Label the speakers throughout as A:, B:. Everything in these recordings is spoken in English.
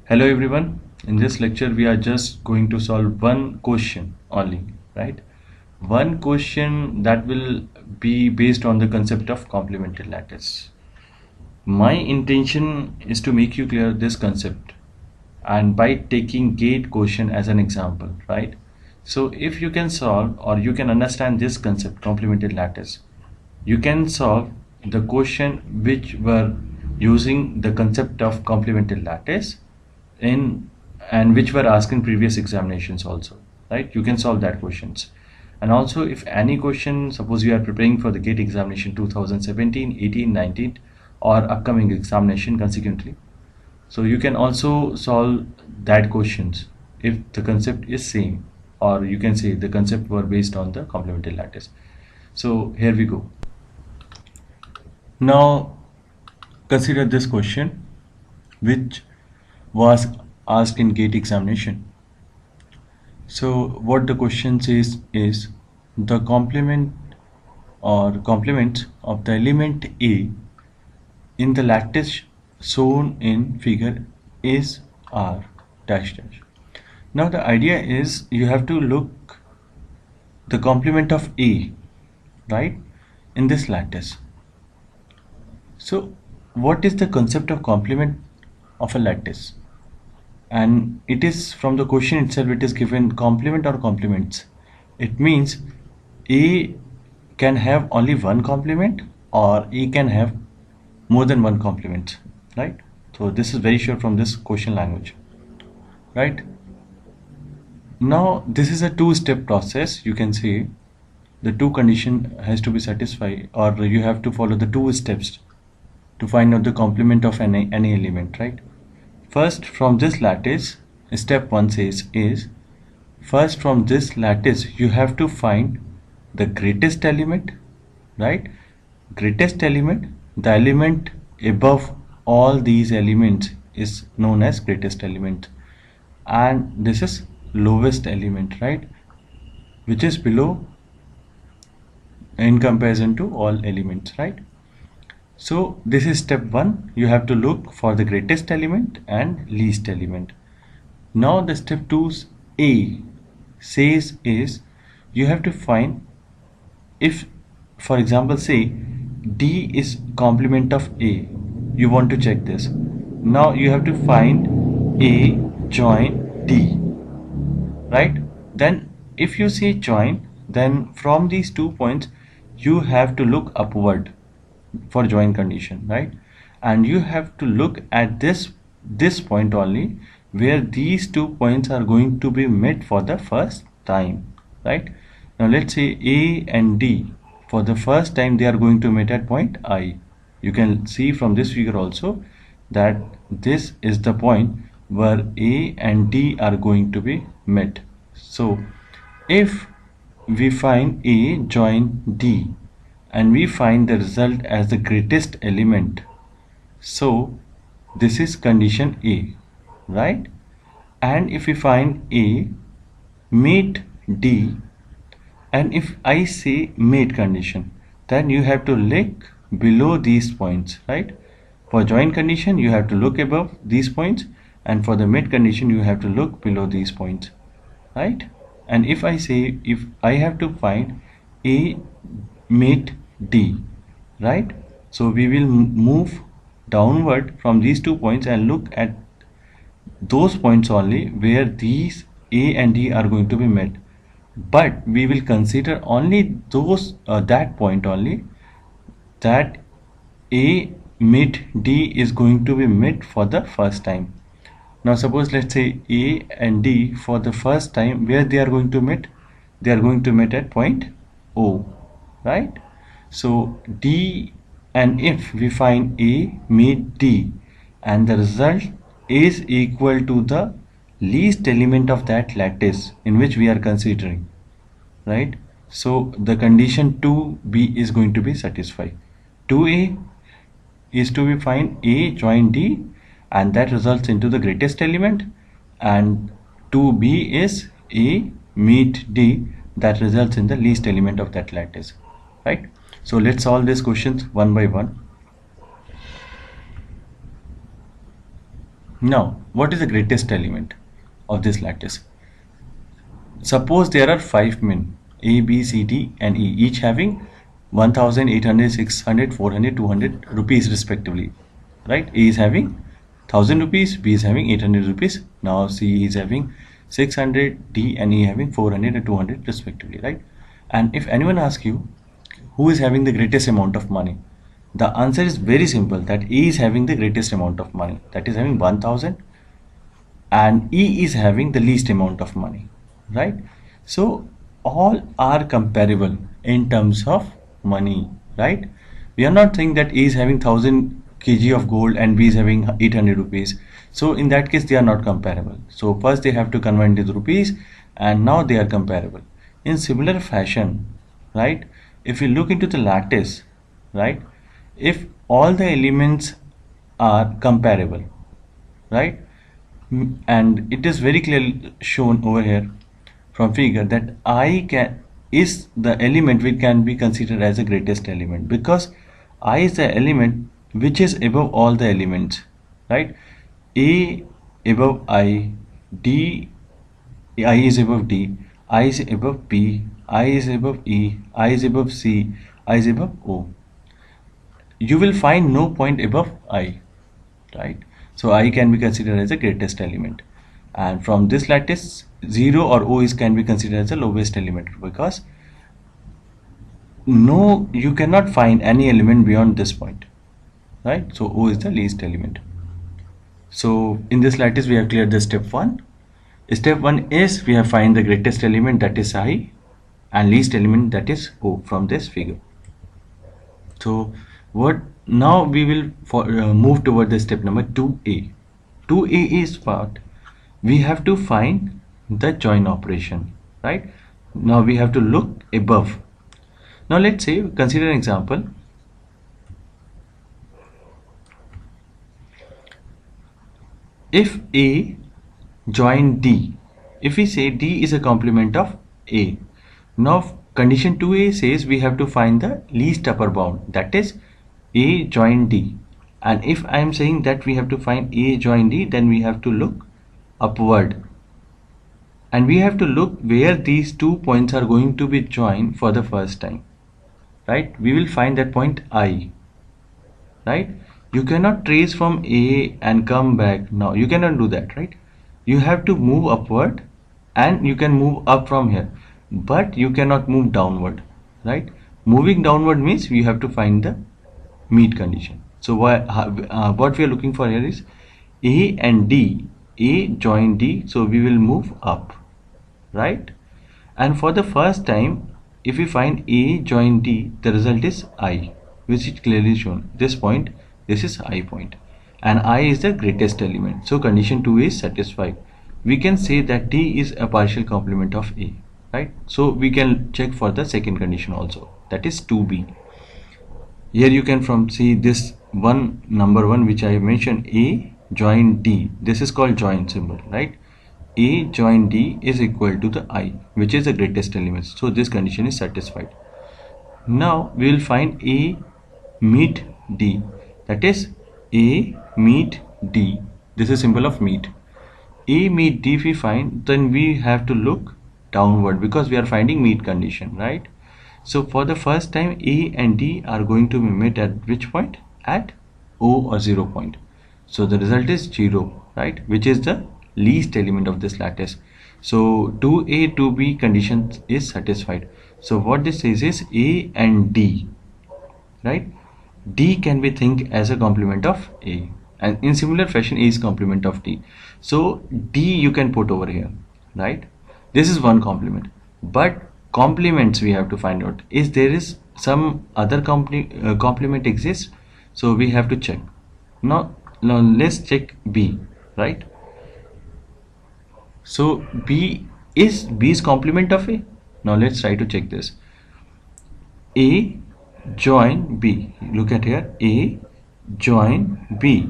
A: Hello everyone. In this lecture we are just going to solve one question only, right? One question that will be based on the concept of complementary lattice. My intention is to make you clear this concept and by taking gate question as an example, right? So if you can solve or you can understand this concept complementary lattice, you can solve the question which were using the concept of complementary lattice in and which were asked in previous examinations also, right? You can solve that questions. And also if any question, suppose you are preparing for the gate examination 2017, 18, 19 or upcoming examination consequently, so you can also solve that questions if the concept is same, or you can say the concept were based on the complementary lattice. So here we go. Now consider this question which was asked in gate examination. So what the question says is the complement or complements of the element A in the lattice shown in figure is R dash dash. Now the idea is you have to look the complement of A, right, in this lattice. So what is the concept of complement of a lattice? And it is from the question itself it is given complement or complements. It means A can have only one complement or A can have more than one complement, right? So this is very sure from this question language, right? Now this is a two-step process. You can say the two condition has to be satisfied, or you have to follow the two steps to find out the complement of any element, right? First, from this lattice, step 1 says is, first from this lattice you have to find the greatest element, right? Greatest element, the element above all these elements is known as greatest element, and this is lowest element, right, which is below in comparison to all elements, right? So this is step 1. You have to look for the greatest element and least element. Now the step 2 A says is you have to find, if for example say D is complement of A, you want to check this. Now you have to find A join D, right? Then if you say join, then from these 2 points you have to look upward for join condition, right? And you have to look at this point only where these 2 points are going to be met for the first time, right? Now let's say A and D, for the first time they are going to meet at point I. You can see from this figure also that this is the point where A and D are going to be met. So if we find A join D and we find the result as the greatest element, so this is condition A, right? And if we find A meet D, and if I say mate condition, then you have to look below these points, right? For join condition you have to look above these points, and for the mate condition you have to look below these points, right? And if I say, if I have to find A mate D, right, so we will move downward from these 2 points and look at those points only where these A and D are going to be met, but we will consider only those that point only that A meet D is going to be met for the first time. Now suppose let's say A and D for the first time, where they are going to meet? They are going to meet at point O, right? So D, and if we find A meet D and the result is equal to the least element of that lattice in which we are considering, right? So the condition 2B is going to be satisfied. 2A is to be find A join D and that results into the greatest element, and 2B is A meet D that results in the least element of that lattice, right? So let's solve these questions one by one. Now, what is the greatest element of this lattice? Suppose there are 5 men A, B, C, D and E, each having 1,800, 600, 400, 200 rupees respectively. Right? A is having 1,000 rupees, B is having 800 rupees. Now C is having 600, D and E having 400 and 200 respectively. Right? And if anyone asks you who is having the greatest amount of money, the answer is very simple, that A is having the greatest amount of money, that is having 1,000, and E is having the least amount of money, right? So all are comparable in terms of money, right? We are not saying that A is having 1,000 kg of gold and B is having 800 rupees. So in that case they are not comparable. So first they have to convert into rupees and now they are comparable. In similar fashion, right? If we look into the lattice, right? If all the elements are comparable, right? And it is very clearly shown over here from figure that I can is the element which can be considered as the greatest element, because I is the element which is above all the elements, right? A above I, D, I is above D, I is above P, I is above E, I is above C, I is above O. You will find no point above I, right? So I can be considered as the greatest element, and from this lattice 0 or O is can be considered as the lowest element, because no, you cannot find any element beyond this point, right? So O is the least element. So in this lattice we have cleared the step 1. Step 1 is we have find the greatest element, that is I, and least element, that is O, from this figure. So what now we will move toward the step number 2a. 2a is what we have to find the join operation, right? Now we have to look above. Now let's say consider an example. If A join D, if we say D is a complement of A, now condition 2a says we have to find the least upper bound, that is A join D. And if I am saying that we have to find A join D, then we have to look upward, and we have to look where these 2 points are going to be joined for the first time, right? We will find that point I, right? You cannot trace from A and come back. Now you cannot do that, right? You have to move upward, and you can move up from here, but you cannot move downward, right? Moving downward means you have to find the meet condition. So what we are looking for here is A and D, A join D, so we will move up, right? And for the first time, if we find A join D, the result is I, which is clearly shown. This point, this is I point, and I is the greatest element, so condition 2 is satisfied. We can say that D is a partial complement of A, right? So we can check for the second condition also, that is 2b. Here you can from see this one, number 1, which I have mentioned, A join D, this is called join symbol, right? A join D is equal to the I, which is the greatest element, so this condition is satisfied. Now we will find A meet D, that is A meet D, this is symbol of meet. A meet D if we find, then we have to look downward, because we are finding meet condition, right? So for the first time, A and D are going to be met at which point? At O or 0 point. So the result is 0, right? Which is the least element of this lattice. So 2A, 2B condition is satisfied. So what this says is A and D, right? D can be think as a complement of A, and in similar fashion A is complement of D. So D you can put over here, right? This is one complement, but complements we have to find out, is there is some other complement exists, so we have to check. Now let's check B, right? So B is complement of A. Now let's try to check this. A join B, look at here, A join B,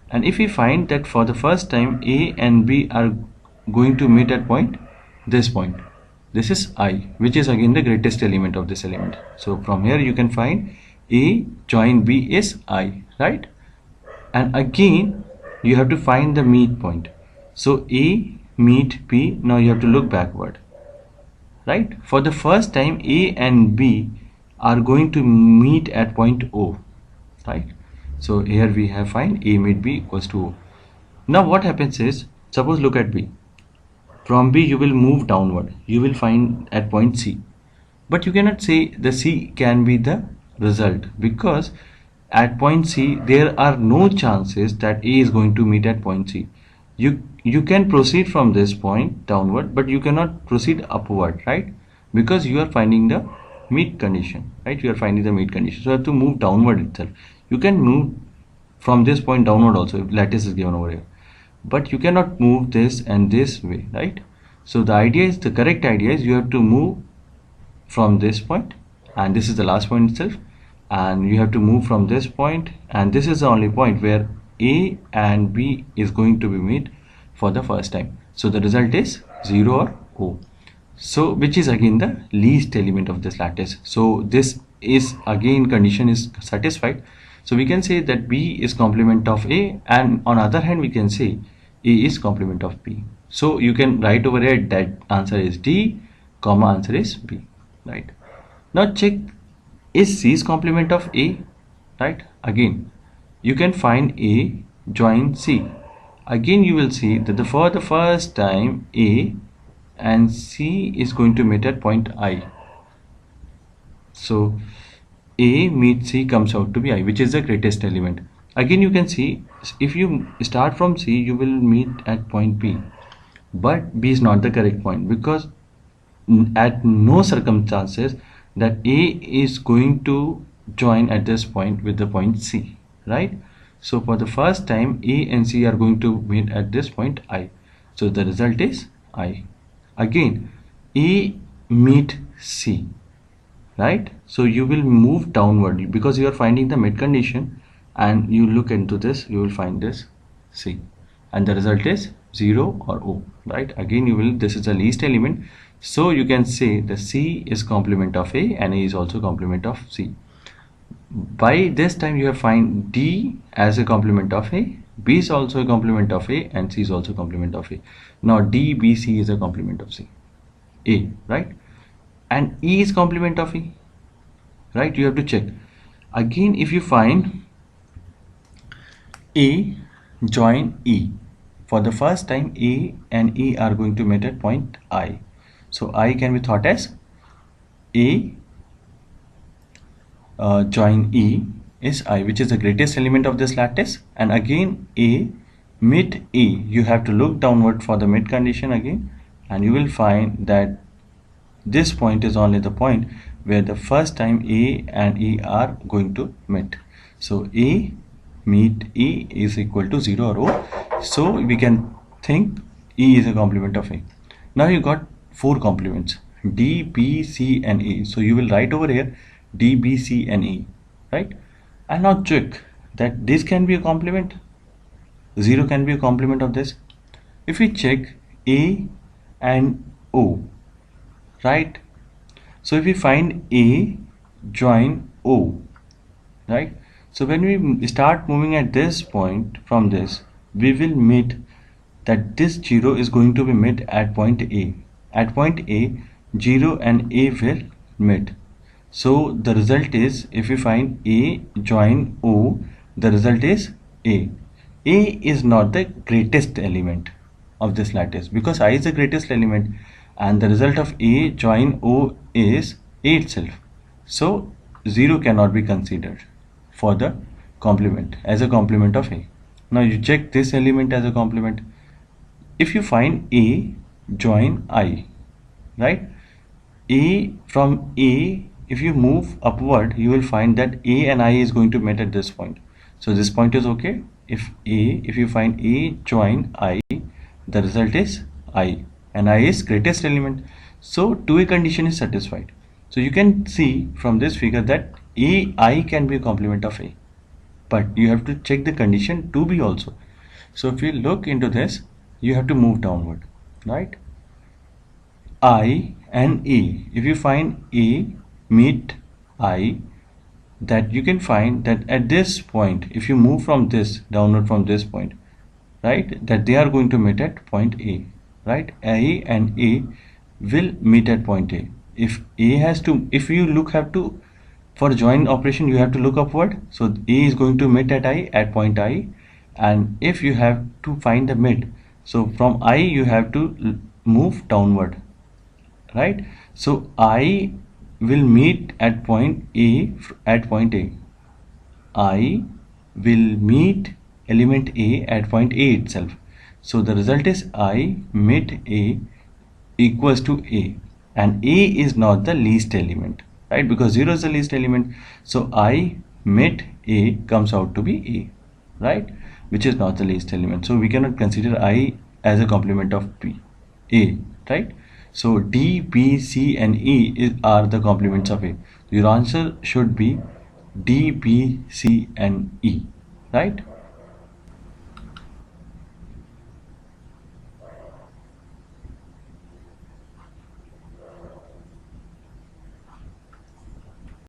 A: and if we find that for the first time A and B are going to meet at point, this point, this is I, which is again the greatest element of this element. So from here you can find A join B is I, right? And again you have to find the meet point. So A meet B, now you have to look backward, right? For the first time A and B are going to meet at point O, right? So here we have find A meet B equals to O. Now what happens is, suppose look at B. From B you will move downward, you will find at point C, but you cannot say the C can be the result, because at point C there are no chances that A is going to meet at point C. You can proceed from this point downward, but you cannot proceed upward, right? Because you are finding the meet condition, right? You are finding the meet condition, so you have to move downward itself. You can move from this point downward also if lattice is given over here, but you cannot move this and this way, right? So the correct idea is you have to move from this point, and this is the last point itself, and you have to move from this point, and this is the only point where A and B is going to be meet for the first time. So the result is 0 or O, so which is again the least element of this lattice. So this is again condition is satisfied, so we can say that B is complement of A, and on other hand we can say A is complement of B. So you can write over here that answer is D, comma answer is B, right? Now check, is C is complement of A, right? Again you can find A join C. Again you will see that for the first time A and C is going to meet at point I. So A meets C comes out to be I, which is the greatest element. Again you can see, if you start from C you will meet at point B, but B is not the correct point, because at no circumstances that A is going to join at this point with the point C, right? So for the first time A and C are going to meet at this point I, so the result is I. Again A meet C, right? So you will move downward because you are finding the mid condition, and you look into this, you will find this C, and the result is 0 or O, right? Again you will, this is the least element, so you can say the C is complement of A and A is also complement of C. By this time you have find D as a complement of A, B is also a complement of A, and C is also complement of A. Now D, B, C is a complement of C, A, right? And E is complement of E, right? You have to check. Again if you find A join E, for the first time A and E are going to meet at point I. So I can be thought as A join E is I, which is the greatest element of this lattice. And again A meet E, you have to look downward for the mid condition again, and you will find that this point is only the point where the first time A and E are going to meet. So A meet E is equal to 0 or O. So we can think E is a complement of A. Now you got 4 complements, D, B, C and E. So you will write over here D, B, C and E, right? And now check that this can be a complement, 0 can be a complement of this. If we check A and O, right? So if we find A join O, right? So when we start moving at this point from this, we will meet that this 0 is going to be met at point A. At point A, 0 and A will meet. So the result is, if we find A join O, the result is A. A is not the greatest element of this lattice, because I is the greatest element, and the result of A join O is A itself. So 0 cannot be considered for the complement as a complement of A. Now you check this element as a complement. If you find A join I, right? A from A, if you move upward, you will find that A and I is going to meet at this point. So this point is okay. If you find A join I, the result is I, and I is greatest element. So 2A condition is satisfied. So you can see from this figure that I can be a complement of A, but you have to check the condition 2B also. So if you look into this, you have to move downward, right? I and A, if you find A meet I, that you can find that at this point, if you move from this downward from this point, right, that they are going to meet at point A, right? A and A will meet at point A. If A has to, if you look have to, for join operation you have to look upward, so A is going to meet at I, at point I. And if you have to find the mid, so from I you have to move downward, right? So I will meet at point A, at point A. I will meet element A at point A itself. So the result is I meet A equals to A, and A is not the least element, right? Because 0 is the least element. So I meet A comes out to be A, right? Which is not the least element. So we cannot consider I as a complement of P, A, right? So D, B, C and are the complements of A. Your answer should be D, B, C and E, right?